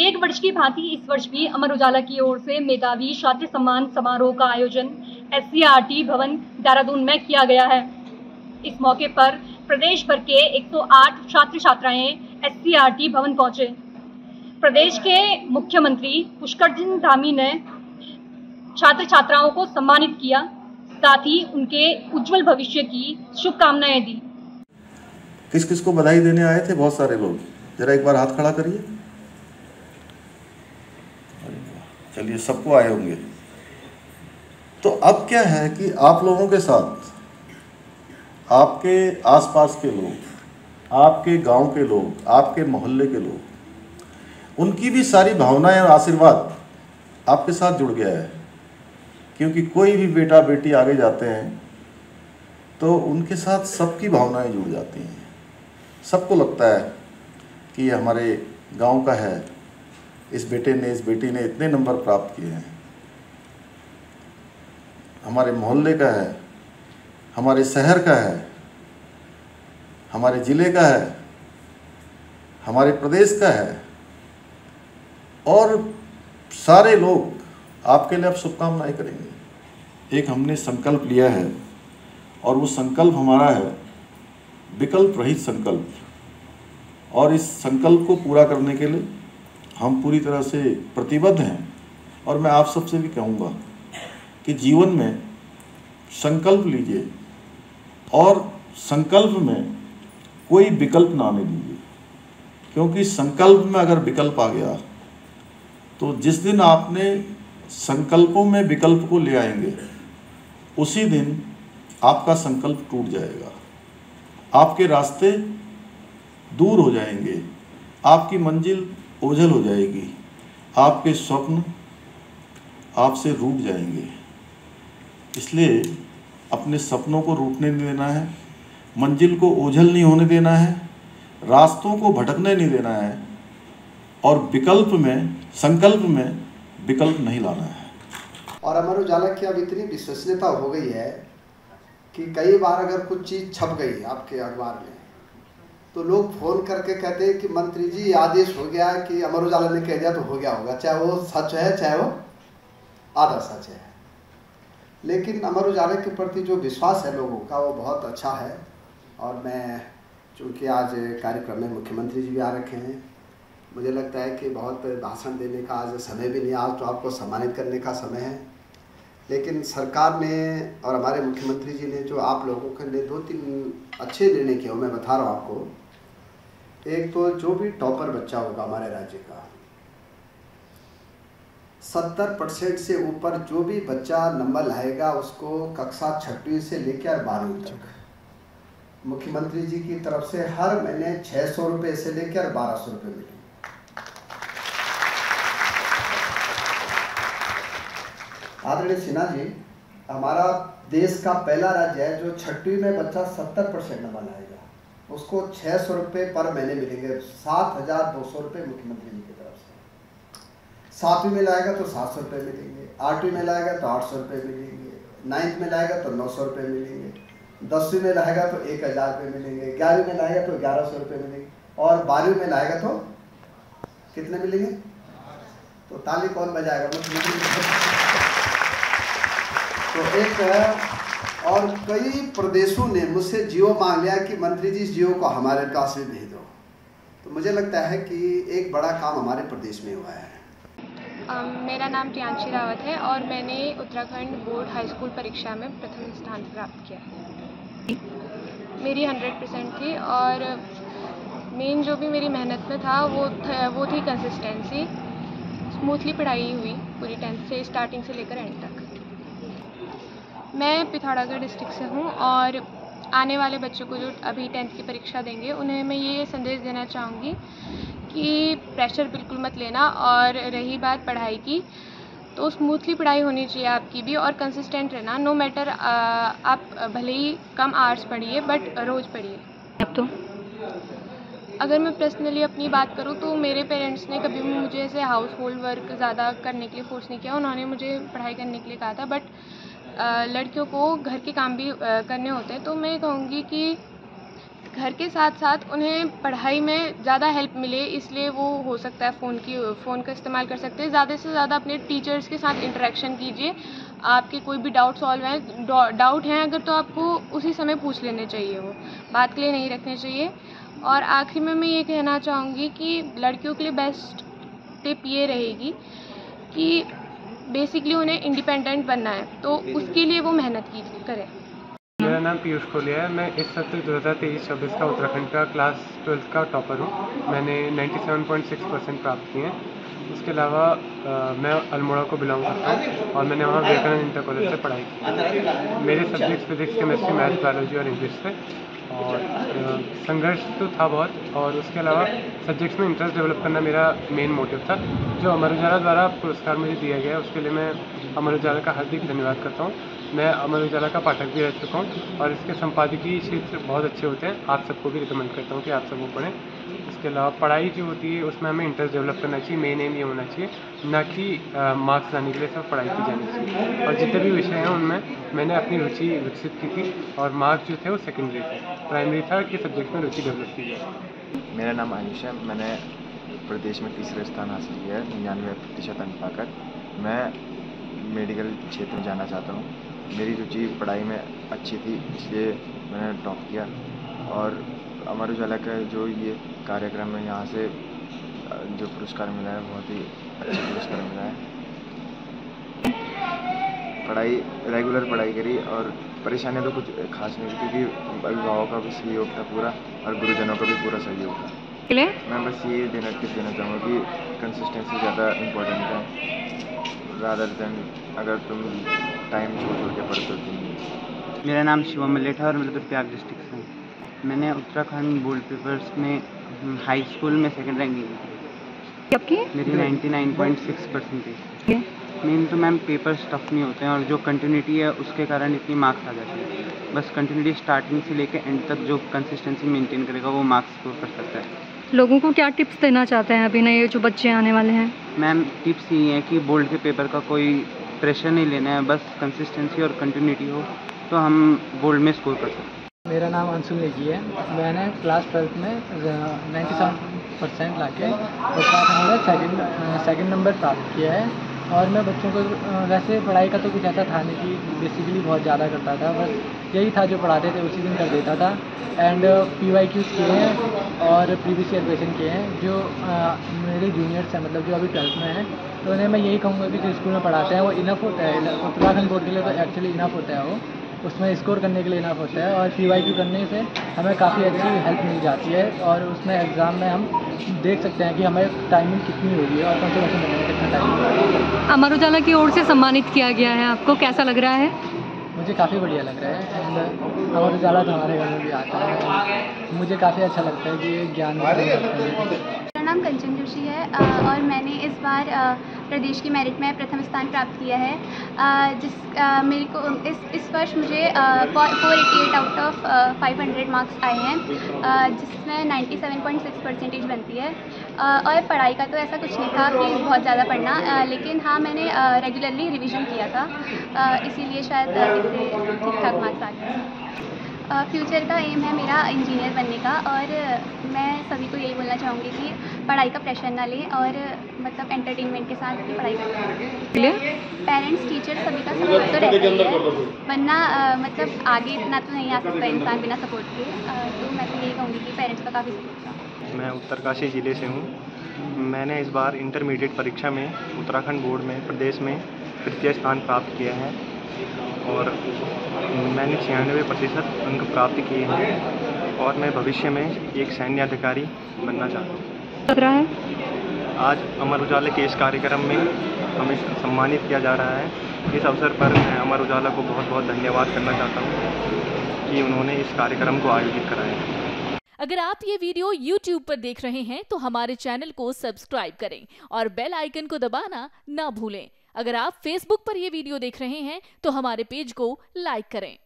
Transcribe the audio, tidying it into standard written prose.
एक वर्ष की भांति इस वर्ष भी अमर उजाला की ओर से मेधावी छात्र सम्मान समारोह का आयोजन SCERT भवन देहरादून में किया गया है। इस मौके पर प्रदेश भर के 108 छात्र छात्राएं SCERT भवन पहुंचे। प्रदेश के मुख्यमंत्री पुष्कर सिंह धामी ने छात्र छात्राओं को सम्मानित किया, साथ ही उनके उज्जवल भविष्य की शुभकामनाएं दी। किस किस को बधाई देने आए थे? बहुत सारे लोग। जरा एक बार हाथ खड़ा करिए। चलिए, सबको आए होंगे। तो अब क्या है कि आप लोगों के साथ आपके आसपास के लोग, आपके गांव के लोग, आपके मोहल्ले के लोग, उनकी भी सारी भावनाएं और आशीर्वाद आपके साथ जुड़ गया है। क्योंकि कोई भी बेटा बेटी आगे जाते हैं तो उनके साथ सबकी भावनाएं जुड़ जाती हैं। सबको लगता है कि ये हमारे गांव का है, इस बेटे ने, इस बेटी ने इतने नंबर प्राप्त किए हैं, हमारे मोहल्ले का है, हमारे शहर का है, हमारे ज़िले का है, हमारे प्रदेश का है। और सारे लोग आपके लिए अब शुभकामनाएं करेंगे। एक हमने संकल्प लिया है और वो संकल्प हमारा है विकल्प रहित संकल्प। और इस संकल्प को पूरा करने के लिए हम पूरी तरह से प्रतिबद्ध हैं। और मैं आप सबसे भी कहूँगा कि जीवन में संकल्प लीजिए और संकल्प में कोई विकल्प ना आने दीजिए। क्योंकि संकल्प में अगर विकल्प आ गया तो जिस दिन आपने संकल्पों में विकल्प को ले आएंगे, उसी दिन आपका संकल्प टूट जाएगा, आपके रास्ते दूर हो जाएंगे, आपकी मंजिल ओझल हो जाएगी, आपके स्वप्न आपसे रूठ जाएंगे। इसलिए अपने सपनों को रूठने नहीं देना है, मंजिल को ओझल नहीं होने देना है, रास्तों को भटकने नहीं देना है और विकल्प में, संकल्प में विकल्प नहीं लाना है। और अमर उजाला की अब इतनी विश्वसनीयता हो गई है कि कई बार अगर कुछ चीज़ छप गई आपके अखबार में तो लोग फ़ोन करके कहते हैं कि मंत्री जी आदेश हो गया कि अमर उजाला ने कह दिया तो हो गया होगा, चाहे वो सच है चाहे वो आधा सच है। लेकिन अमर उजाला के प्रति जो विश्वास है लोगों का वो बहुत अच्छा है। और मैं चूँकि आज कार्यक्रम में मुख्यमंत्री जी भी आ रखे हैं, मुझे लगता है कि बहुत भाषण देने का आज समय भी नहीं, आज तो आपको सम्मानित करने का समय है। लेकिन सरकार ने और हमारे मुख्यमंत्री जी ने जो आप लोगों के लिए 2-3 अच्छे निर्णय किए, मैं बता रहा हूँ आपको। एक तो जो भी टॉपर बच्चा होगा हमारे राज्य का, 70% से ऊपर जो भी बच्चा नंबर लाएगा उसको कक्षा 6वीं से लेकर 12वीं तक मुख्यमंत्री जी की तरफ से हर महीने 600 रुपये से लेकर 1200 रुपये मिलेंगे। आदरणीय सिन्हा जी, हमारा देश का पहला राज्य है जो 6वीं में बच्चा 70% नंबर लाएगा, उसको 600 रुपये पर महीने मिलेंगे, 7,200 रुपये मुख्यमंत्री जी की तरफ से। 7वीं में लाएगा तो 700 रुपये मिलेंगे, 8वीं में लाएगा तो 800 रुपये मिलेंगे, 9th में लाएगा तो 900 रुपये मिलेंगे, 10वीं में लाएगा तो 1,000 रुपये मिलेंगे, 11वीं में लाएगा तो 1,100 रुपये मिलेंगे और 12वीं में लाएगा तो कितने मिलेंगे? तो ताली कौन बजाएगा? मुख्यमंत्री। तो एक और कई प्रदेशों ने मुझसे जियो मांग लिया कि मंत्री जी इस जियो को हमारे पास में भेज दो। तो मुझे लगता है कि एक बड़ा काम हमारे प्रदेश में हुआ है। मेरा नाम प्रियांशी रावत है और मैंने उत्तराखंड बोर्ड हाई स्कूल परीक्षा में प्रथम स्थान प्राप्त किया है। मेरी 100% थी और मेन जो भी मेरी मेहनत में था वो थी कंसिस्टेंसी। स्मूथली पढ़ाई हुई पूरी 10th से, स्टार्टिंग से लेकर एंड तक। मैं पिथौरागढ़ डिस्ट्रिक्ट से हूँ और आने वाले बच्चों को जो अभी 10th की परीक्षा देंगे उन्हें मैं ये संदेश देना चाहूँगी कि प्रेशर बिल्कुल मत लेना। और रही बात पढ़ाई की, तो स्मूथली पढ़ाई होनी चाहिए आपकी भी और कंसिस्टेंट रहना। नो मैटर आप भले ही कम आवर्स पढ़िए बट रोज़ पढ़िए। अब तो अगर मैं पर्सनली अपनी बात करूँ तो मेरे पेरेंट्स ने कभी भी मुझे ऐसे हाउस होल्ड वर्क ज़्यादा करने के लिए फोर्स नहीं किया। उन्होंने मुझे पढ़ाई करने के लिए कहा था, बट लड़कियों को घर के काम भी करने होते हैं। तो मैं कहूँगी कि घर के साथ साथ उन्हें पढ़ाई में ज़्यादा हेल्प मिले, इसलिए वो हो सकता है फ़ोन का इस्तेमाल कर सकते हैं। ज़्यादा से ज़्यादा अपने टीचर्स के साथ इंटरेक्शन कीजिए। आपके कोई भी डाउट हैं अगर, तो आपको उसी समय पूछ लेने चाहिए, वो बात के लिए नहीं रखने चाहिए। और आखिर में मैं ये कहना चाहूँगी कि लड़कियों के लिए बेस्ट टिप ये रहेगी कि बेसिकली उन्हें इंडिपेंडेंट बनना है, तो उसके लिए वो मेहनत करें। मेरा नाम पीयूष कोलिया है। मैं इस सत्र 2023-24 का उत्तराखंड का क्लास 12th का टॉपर हूँ। मैंने 97.6% प्राप्त किए हैं। इसके अलावा मैं अल्मोड़ा को बिलोंग करता हूँ और मैंने वहाँ विवेकानंद इंटर कॉलेज से पढ़ाई की। मेरे subjects physics, chemistry, maths, biology और इंग्लिश थे और संघर्ष तो था बहुत, और उसके अलावा सब्जेक्ट्स में इंटरेस्ट डेवलप करना मेरा मेन मोटिव था। जो अमर उजाला द्वारा पुरस्कार मुझे दिया गया है उसके लिए मैं अमर उजाला का हार्दिक धन्यवाद करता हूँ। मैं अमर उजाला का पाठक भी रह चुका हूँ और इसके संपादकीय क्षेत्र बहुत अच्छे होते हैं। आप सबको भी रिकमेंड करता हूँ कि आप सब वो पढ़ें। इसके अलावा पढ़ाई जो होती है उसमें हमें इंटरेस्ट डेवलप करना चाहिए। मेन एम ये होना चाहिए, ना कि मार्क्स लाने के लिए सब पढ़ाई की जानी चाहिए। और जितने भी विषय हैं उनमें मैंने अपनी रुचि विकसित की थी और मार्क्स जो थे वो सेकेंडरी थे। प्राइमरी था कि सब्जेक्ट में रुचि डेवलप की जाए। मेरा नाम आयुष है। मैंने प्रदेश में तीसरा स्थान हासिल किया है 99% अंक पाकर। मैं मेडिकल क्षेत्र में जाना चाहता हूँ। मेरी रुचि पढ़ाई में अच्छी थी, इसलिए मैंने टॉप किया। और अमर उजाला का जो ये कार्यक्रम है, यहाँ से जो पुरस्कार मिला है बहुत ही अच्छा पुरस्कार मिला है। रेगुलर पढ़ाई करी और परेशानियाँ तो कुछ खास नहीं थी, क्योंकि अभिभावकों का भी सहयोग था पूरा और गुरुजनों का भी पूरा सहयोग था। मैं बस ये टिप देना चाहूँगा कि कंसिस्टेंसी ज़्यादा इम्पोर्टेंट है रादर देन अगर तुम टाइम छोड़ के पढ़ते हो। मेरा नाम शिवम मलेट है और मैं दुर्गापुर डिस्ट्रिक्ट से हूँ। मैंने उत्तराखंड बोर्ड पेपर्स में हाई स्कूल में सेकंड रैंकिंग की। मेरी 99.6% थी। मेन तो मैम पेपर्स टफ नहीं होते हैं और जो कंटिन्यूटी है उसके कारण इतनी मार्क्स आ जाती है। बस कंटिन्यूटी स्टार्टिंग से लेकर एंड तक जो कंसिस्टेंसी मेंटेन करेगा वो मार्क्स स्कोर कर सकता है। लोगों को क्या टिप्स देना चाहते हैं अभी नए जो बच्चे आने वाले हैं? मैम टिप्स यही है कि बोर्ड के पेपर का कोई प्रेशर नहीं लेना है, बस कंसिस्टेंसी और कंटिन्यूटी हो तो हम बोर्ड में स्कोर कर सकते हैं। मेरा नाम अंशुल नेगी है। मैंने क्लास 12th में 97% लाके उत्तराखंड में सेकंड नंबर प्राप्त किया है। और मैं बच्चों को वैसे पढ़ाई का तो कुछ ऐसा था नहीं कि बेसिकली बहुत ज़्यादा करता था, बस यही था जो पढ़ाते थे उसी दिन कर देता था। एंड PYQs किए हैं और प्रीवियस ईयर क्वेश्चन किए हैं। जो मेरे जूनियर्स हैं, मतलब जो अभी 12th में हैं, तो उन्हें मैं यही कहूँगा कि जो स्कूल में पढ़ाते हैं वो इनफ होता है। उत्तराखंड बोर्ड के लिए तो एक्चुअली इनफ होता है, वो उसमें स्कोर करने के लिए इनफ होता है। और PYQ करने से हमें काफ़ी अच्छी हेल्प मिल जाती है और उसमें एग्ज़ाम में हम देख सकते हैं कि हमें टाइमिंग कितनी हो रही है और कौन से क्वेश्चन बनने में कितना टाइम हो रहा है। अमर उजाला की ओर से सम्मानित किया गया है, आपको कैसा लग रहा है? मुझे काफ़ी बढ़िया लग रहा है। एंड अमर उजाला तो हमारे घर में भी आता है। मुझे काफ़ी अच्छा लगता है कि ज्ञान। मेरा नाम कंचन जोशी है और मैंने इस बार प्रदेश की मेरिट में प्रथम स्थान प्राप्त किया है। मेरे को इस वर्ष मुझे 488 आउट ऑफ 500 मार्क्स आए हैं, जिसमें 97.6% बनती है। और पढ़ाई का तो ऐसा कुछ नहीं था कि बहुत ज़्यादा पढ़ना, लेकिन हाँ मैंने रेगुलरली रिवीजन किया था, इसीलिए शायद इतने ठीक ठाक मार्क्स आ गए। फ्यूचर का एम है मेरा इंजीनियर बनने का, और मैं सभी को यही बोलना चाहूँगी कि पढ़ाई का प्रेशर ना लें और मतलब एंटरटेनमेंट के साथ भी पढ़ाई करें। पेरेंट्स, टीचर सभी का सपोर्ट तो रहता ही है, वरना मतलब आगे इतना तो नहीं आ सकता इंसान बिना सपोर्ट के। तो मैं तो यही कहूँगी कि पेरेंट्स का काफ़ी सपोर्ट था। मैं उत्तरकाशी ज़िले से हूँ। मैंने इस बार इंटरमीडिएट परीक्षा में उत्तराखंड बोर्ड में प्रदेश में तृतीय स्थान प्राप्त किया है और मैंने 96% अंक प्राप्त किए हैं और मैं भविष्य में एक सैन्य अधिकारी बनना चाहता हूँ। आज अमर उजाला के इस कार्यक्रम में हमें सम्मानित किया जा रहा है। इस अवसर पर मैं अमर उजाला को बहुत बहुत धन्यवाद करना चाहता हूँ कि उन्होंने इस कार्यक्रम को आयोजित कराया। अगर आप ये वीडियो YouTube पर देख रहे हैं तो हमारे चैनल को सब्सक्राइब करें और बेल आइकन को दबाना ना भूलें। अगर आप Facebook पर ये वीडियो देख रहे हैं तो हमारे पेज को लाइक करें।